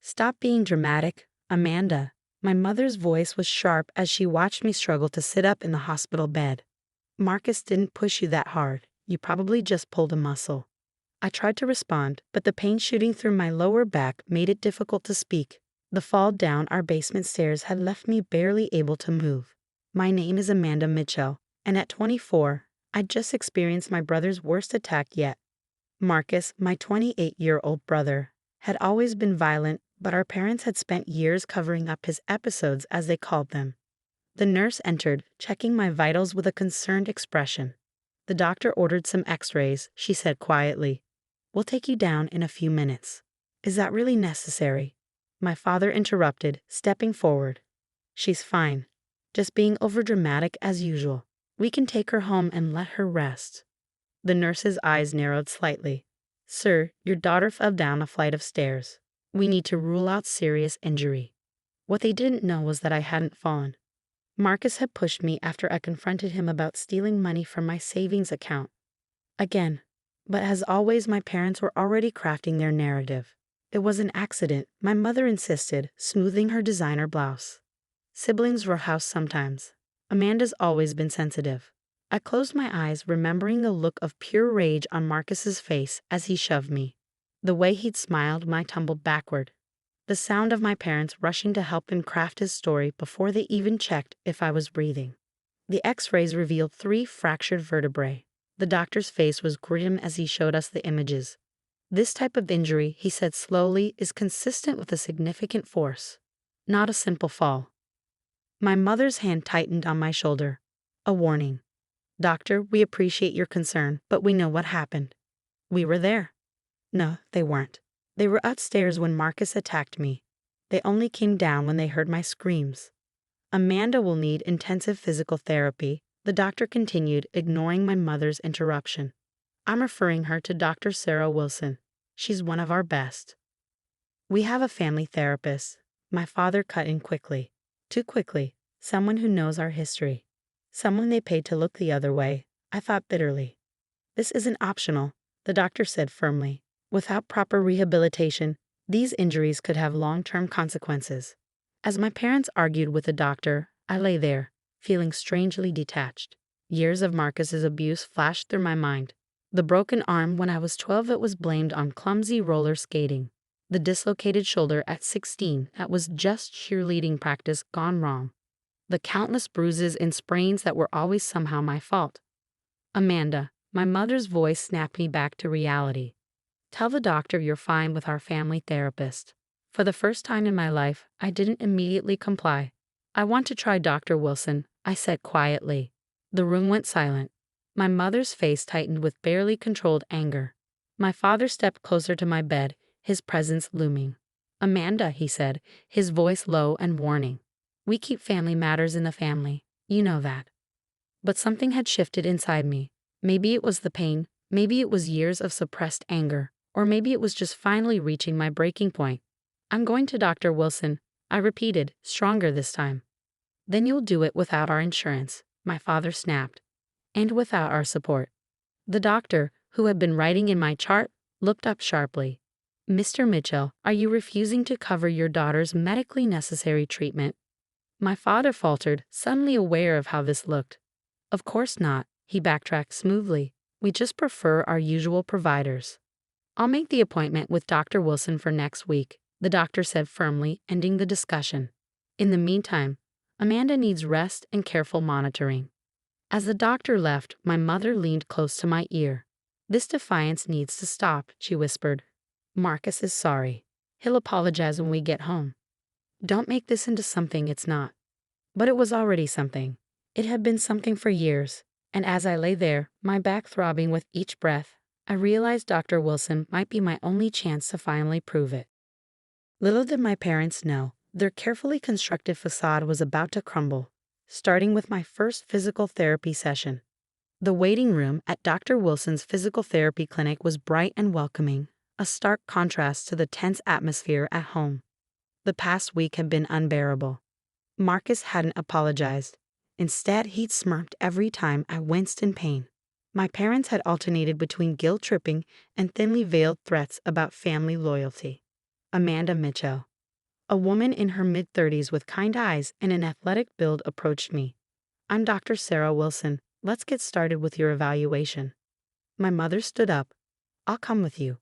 Stop being dramatic, Amanda. My mother's voice was sharp as she watched me struggle to sit up in the hospital bed. Marcus didn't push you that hard. You probably just pulled a muscle. I tried to respond, but the pain shooting through my lower back made it difficult to speak. The fall down our basement stairs had left me barely able to move. My name is Amanda Mitchell, and at 24, I'd just experienced my brother's worst attack yet. Marcus, my 28-year-old brother, had always been violent, but our parents had spent years covering up his episodes, as they called them. The nurse entered, checking my vitals with a concerned expression. The doctor ordered some x-rays, she said quietly. We'll take you down in a few minutes. Is that really necessary? My father interrupted, stepping forward. She's fine. Just being overdramatic as usual. We can take her home and let her rest. The nurse's eyes narrowed slightly. Sir, your daughter fell down a flight of stairs. We need to rule out serious injury. What they didn't know was that I hadn't fallen. Marcus had pushed me after I confronted him about stealing money from my savings account. Again. But as always, my parents were already crafting their narrative. It was an accident, my mother insisted, smoothing her designer blouse. Siblings roughhouse sometimes. Amanda's always been sensitive. I closed my eyes, remembering the look of pure rage on Marcus's face as he shoved me. The way he'd smiled, I tumbled backward. The sound of my parents rushing to help him craft his story before they even checked if I was breathing. The x-rays revealed 3 fractured vertebrae. The doctor's face was grim as he showed us the images. This type of injury, he said slowly, is consistent with a significant force, not a simple fall. My mother's hand tightened on my shoulder. A warning. Doctor, we appreciate your concern, but we know what happened. We were there. No, they weren't. They were upstairs when Marcus attacked me. They only came down when they heard my screams. Amanda will need intensive physical therapy, the doctor continued, ignoring my mother's interruption. I'm referring her to Dr. Sarah Wilson. She's one of our best. We have a family therapist. My father cut in quickly. Too quickly. Someone who knows our history. Someone they paid to look the other way, I thought bitterly. This isn't optional, the doctor said firmly. Without proper rehabilitation, these injuries could have long-term consequences. As my parents argued with the doctor, I lay there, feeling strangely detached. Years of Marcus's abuse flashed through my mind. The broken arm when I was 12 that was blamed on clumsy roller skating. The dislocated shoulder at 16 that was just cheerleading practice gone wrong. The countless bruises and sprains that were always somehow my fault. Amanda, my mother's voice snapped me back to reality. Tell the doctor you're fine with our family therapist. For the first time in my life, I didn't immediately comply. I want to try Dr. Wilson, I said quietly. The room went silent. My mother's face tightened with barely controlled anger. My father stepped closer to my bed, his presence looming. Amanda, he said, his voice low and warning. We keep family matters in the family. You know that. But something had shifted inside me. Maybe it was the pain, maybe it was years of suppressed anger, or maybe it was just finally reaching my breaking point. I'm going to Dr. Wilson, I repeated, stronger this time. Then you'll do it without our insurance, my father snapped. And without our support. The doctor, who had been writing in my chart, looked up sharply. Mr. Mitchell, are you refusing to cover your daughter's medically necessary treatment? My father faltered, suddenly aware of how this looked. Of course not, he backtracked smoothly. We just prefer our usual providers. I'll make the appointment with Dr. Wilson for next week, the doctor said firmly, ending the discussion. In the meantime, Amanda needs rest and careful monitoring. As the doctor left, my mother leaned close to my ear. This defiance needs to stop, she whispered. Marcus is sorry. He'll apologize when we get home. Don't make this into something it's not. But it was already something. It had been something for years, and as I lay there, my back throbbing with each breath, I realized Dr. Wilson might be my only chance to finally prove it. Little did my parents know, their carefully constructed facade was about to crumble, starting with my first physical therapy session. The waiting room at Dr. Wilson's physical therapy clinic was bright and welcoming, a stark contrast to the tense atmosphere at home. The past week had been unbearable. Marcus hadn't apologized. Instead, he'd smirked every time I winced in pain. My parents had alternated between guilt-tripping and thinly veiled threats about family loyalty. Amanda Mitchell, A woman in her mid-30s with kind eyes and an athletic build approached me. "I'm Dr. Sarah Wilson. Let's get started with your evaluation." My mother stood up. "I'll come with you."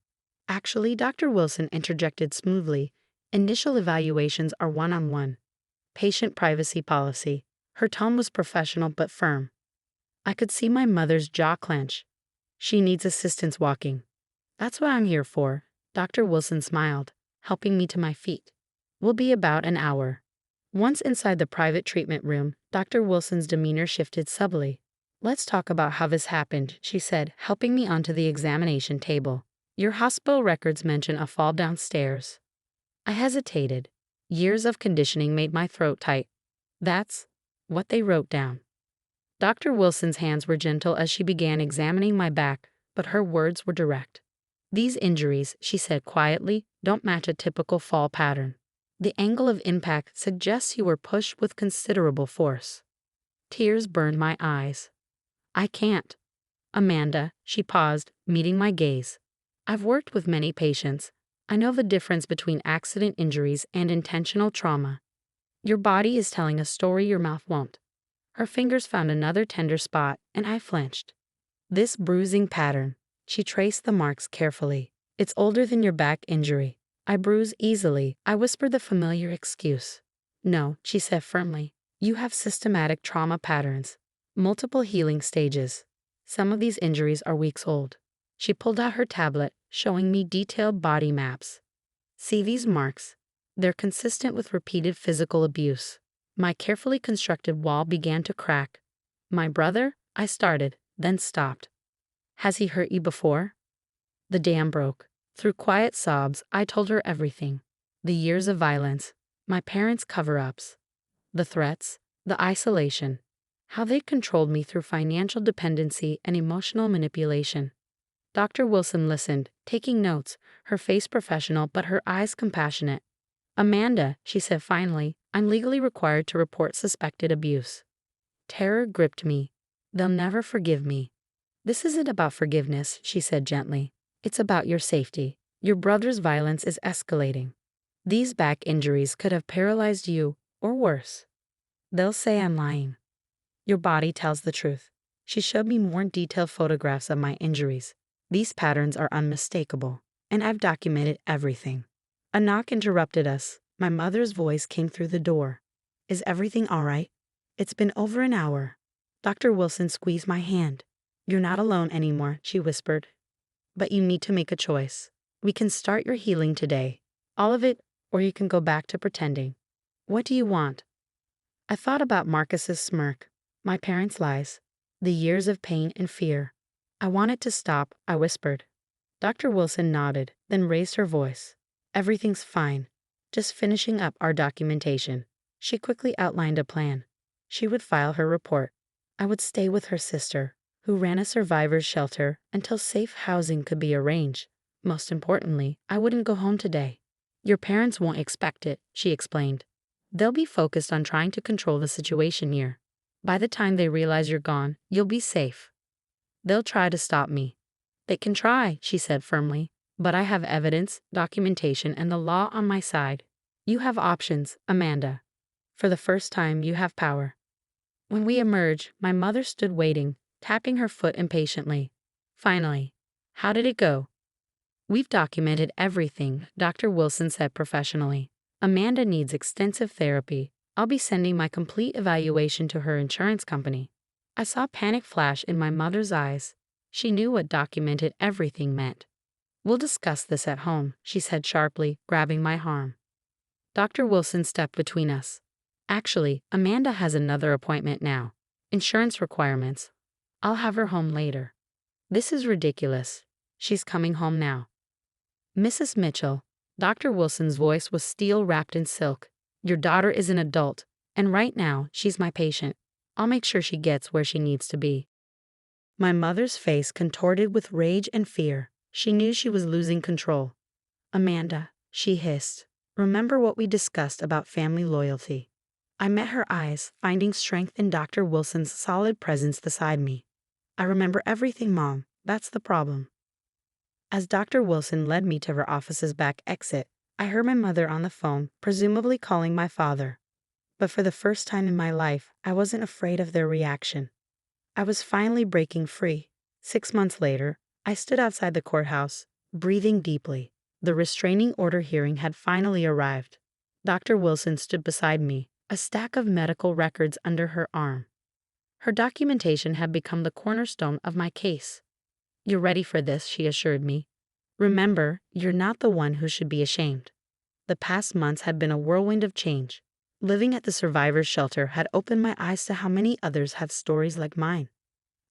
"Actually," Dr. Wilson interjected smoothly, "initial evaluations are one-on-one. Patient privacy policy." Her tone was professional but firm. I could see my mother's jaw clench. "She needs assistance walking." "That's what I'm here for." Dr. Wilson smiled, helping me to my feet. "We'll be about an hour." Once inside the private treatment room, Dr. Wilson's demeanor shifted subtly. "Let's talk about how this happened," she said, helping me onto the examination table. "Your hospital records mention a fall downstairs." I hesitated. Years of conditioning made my throat tight. "That's what they wrote down." Dr. Wilson's hands were gentle as she began examining my back, but her words were direct. "These injuries," she said quietly, "don't match a typical fall pattern. The angle of impact suggests you were pushed with considerable force." Tears burned my eyes. "I can't." "Amanda," she paused, meeting my gaze. "I've worked with many patients. I know the difference between accident injuries and intentional trauma. Your body is telling a story your mouth won't." Her fingers found another tender spot, and I flinched. "This bruising pattern." She traced the marks carefully. "It's older than your back injury." "I bruise easily," I whispered the familiar excuse. "No," she said firmly. "You have systematic trauma patterns. Multiple healing stages. Some of these injuries are weeks old." She pulled out her tablet, showing me detailed body maps. "See these marks? They're consistent with repeated physical abuse." My carefully constructed wall began to crack. "My brother?" I started, then stopped. "Has he hurt you before?" The dam broke. Through quiet sobs, I told her everything. The years of violence, my parents' cover-ups, the threats, the isolation, how they controlled me through financial dependency and emotional manipulation. Dr. Wilson listened, taking notes, her face professional but her eyes compassionate. "Amanda," she said finally, "I'm legally required to report suspected abuse." Terror gripped me. "They'll never forgive me." "This isn't about forgiveness," she said gently. "It's about your safety. Your brother's violence is escalating. These back injuries could have paralyzed you, or worse." "They'll say I'm lying." "Your body tells the truth." She showed me more detailed photographs of my injuries. "These patterns are unmistakable, and I've documented everything." A knock interrupted us. My mother's voice came through the door. "Is everything all right?" "It's been over an hour." Dr. Wilson squeezed my hand. "You're not alone anymore," she whispered. "But you need to make a choice. We can start your healing today. All of it, or you can go back to pretending. What do you want?" I thought about Marcus's smirk, my parents' lies, the years of pain and fear. "I want it to stop," I whispered. Dr. Wilson nodded, then raised her voice. "Everything's fine. Just finishing up our documentation." She quickly outlined a plan. She would file her report. I would stay with her sister, who ran a survivor's shelter, until safe housing could be arranged. Most importantly, I wouldn't go home today. "Your parents won't expect it," she explained. "They'll be focused on trying to control the situation here. By the time they realize you're gone, you'll be safe. They'll try to stop me." "They can try," she said firmly, "but I have evidence, documentation, and the law on my side. You have options, Amanda. For the first time, you have power." When we emerged, my mother stood waiting, tapping her foot impatiently. Finally, "How did it go?" "We've documented everything," Dr. Wilson said professionally. "Amanda needs extensive therapy. I'll be sending my complete evaluation to her insurance company." I saw panic flash in my mother's eyes. She knew what documented everything meant. "We'll discuss this at home," she said sharply, grabbing my arm. Dr. Wilson stepped between us. "Actually, Amanda has another appointment now. Insurance requirements. I'll have her home later." "This is ridiculous." "She's coming home now." "Mrs. Mitchell," Dr. Wilson's voice was steel wrapped in silk, "your daughter is an adult, and right now, she's my patient. I'll make sure she gets where she needs to be." My mother's face contorted with rage and fear. She knew she was losing control. "Amanda," she hissed, "remember what we discussed about family loyalty." I met her eyes, finding strength in Dr. Wilson's solid presence beside me. "I remember everything, Mom. That's the problem." As Dr. Wilson led me to her office's back exit, I heard my mother on the phone, presumably calling my father. But for the first time in my life, I wasn't afraid of their reaction. I was finally breaking free. 6 months later, I stood outside the courthouse, breathing deeply. The restraining order hearing had finally arrived. Dr. Wilson stood beside me, a stack of medical records under her arm. Her documentation had become the cornerstone of my case. "You're ready for this," she assured me. "Remember, you're not the one who should be ashamed." The past months had been a whirlwind of change. Living at the survivors' shelter had opened my eyes to how many others have stories like mine.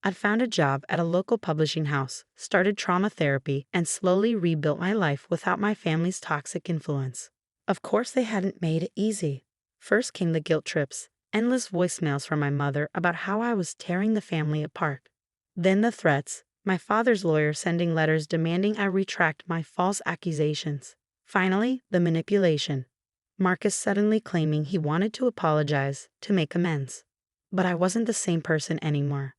I'd found a job at a local publishing house, started trauma therapy, and slowly rebuilt my life without my family's toxic influence. Of course, they hadn't made it easy. First came the guilt trips, endless voicemails from my mother about how I was tearing the family apart. Then the threats, my father's lawyer sending letters demanding I retract my false accusations. Finally, the manipulation. Marcus suddenly claiming he wanted to apologize, to make amends. But I wasn't the same person anymore.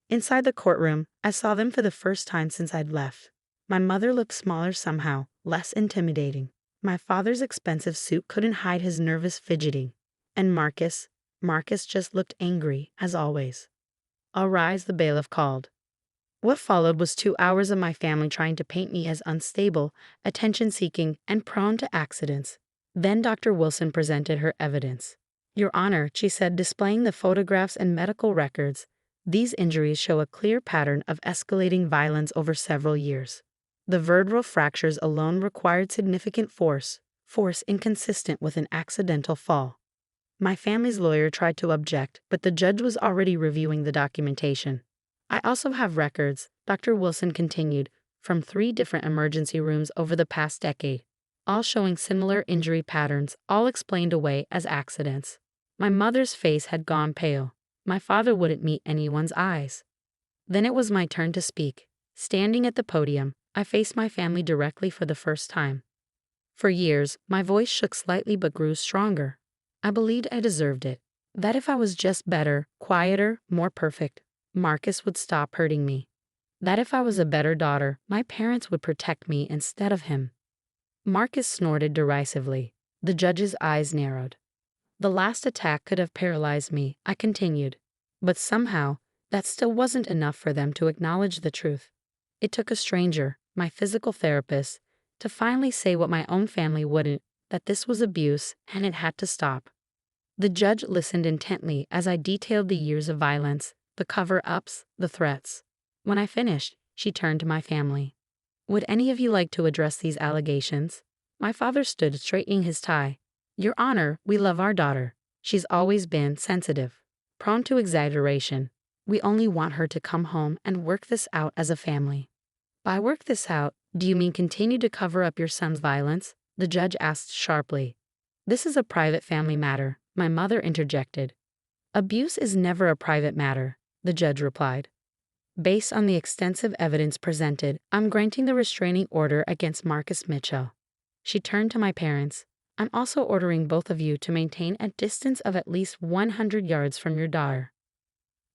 Inside the courtroom, I saw them for the first time since I'd left. My mother looked smaller somehow, less intimidating. My father's expensive suit couldn't hide his nervous fidgeting. And Marcus just looked angry, as always. "All rise," the bailiff called. What followed was 2 hours of my family trying to paint me as unstable, attention-seeking, and prone to accidents. Then Dr. Wilson presented her evidence. "Your Honor," she said, displaying the photographs and medical records, "these injuries show a clear pattern of escalating violence over several years. The vertebral fractures alone required significant force inconsistent with an accidental fall." My family's lawyer tried to object, but the judge was already reviewing the documentation. "I also have records," Dr. Wilson continued, "from 3 different emergency rooms over the past decade, all showing similar injury patterns, all explained away as accidents." My mother's face had gone pale. My father wouldn't meet anyone's eyes. Then it was my turn to speak. Standing at the podium, I faced my family directly for the first time. For years, my voice shook slightly but grew stronger. I believed I deserved it. That if I was just better, quieter, more perfect, Marcus would stop hurting me. That if I was a better daughter, my parents would protect me instead of him. Marcus snorted derisively. The judge's eyes narrowed. "The last attack could have paralyzed me," I continued. But somehow, that still wasn't enough for them to acknowledge the truth. It took a stranger, my physical therapist, to finally say what my own family wouldn't, that this was abuse and it had to stop. The judge listened intently as I detailed the years of violence, the cover-ups, the threats. When I finished, she turned to my family. "Would any of you like to address these allegations?" My father stood straightening his tie. "Your Honor, we love our daughter. She's always been sensitive, prone to exaggeration. We only want her to come home and work this out as a family." "By work this out, do you mean continue to cover up your son's violence?" the judge asked sharply. "This is a private family matter," my mother interjected. "Abuse is never a private matter," the judge replied. "Based on the extensive evidence presented, I'm granting the restraining order against Marcus Mitchell." She turned to my parents. "I'm also ordering both of you to maintain a distance of at least 100 yards from your daughter."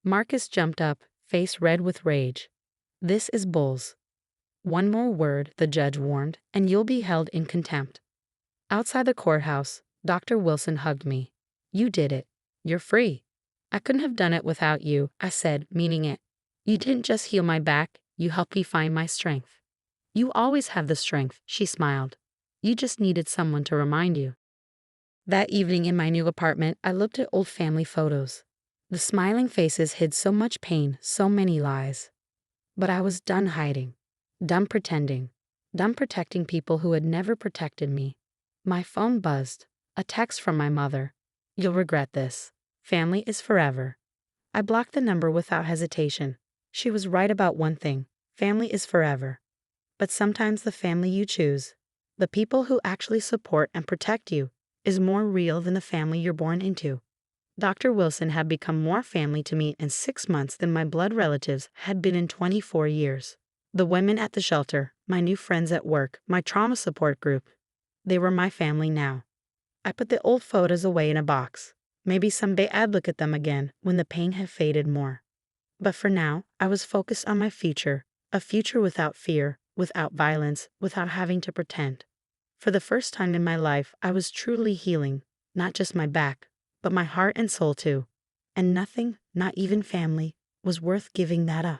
Marcus jumped up, face red with rage. "This is bulls." "One more word," the judge warned, "and you'll be held in contempt." Outside the courthouse, Dr. Wilson hugged me. "You did it. You're free." "I couldn't have done it without you," I said, meaning it. "You didn't just heal my back, you helped me find my strength." "You always have the strength," she smiled. "You just needed someone to remind you." That evening in my new apartment, I looked at old family photos. The smiling faces hid so much pain, so many lies. But I was done hiding, done pretending, done protecting people who had never protected me. My phone buzzed. A text from my mother. "You'll regret this. Family is forever." I blocked the number without hesitation. She was right about one thing. Family is forever. But sometimes the family you choose, the people who actually support and protect you, is more real than the family you're born into. Dr. Wilson had become more family to me in 6 months than my blood relatives had been in 24 years. The women at the shelter, my new friends at work, my trauma support group, they were my family now. I put the old photos away in a box. Maybe someday I'd look at them again when the pain had faded more. But for now, I was focused on my future, a future without fear, without violence, without having to pretend. For the first time in my life, I was truly healing, not just my back, but my heart and soul too. And nothing, not even family, was worth giving that up.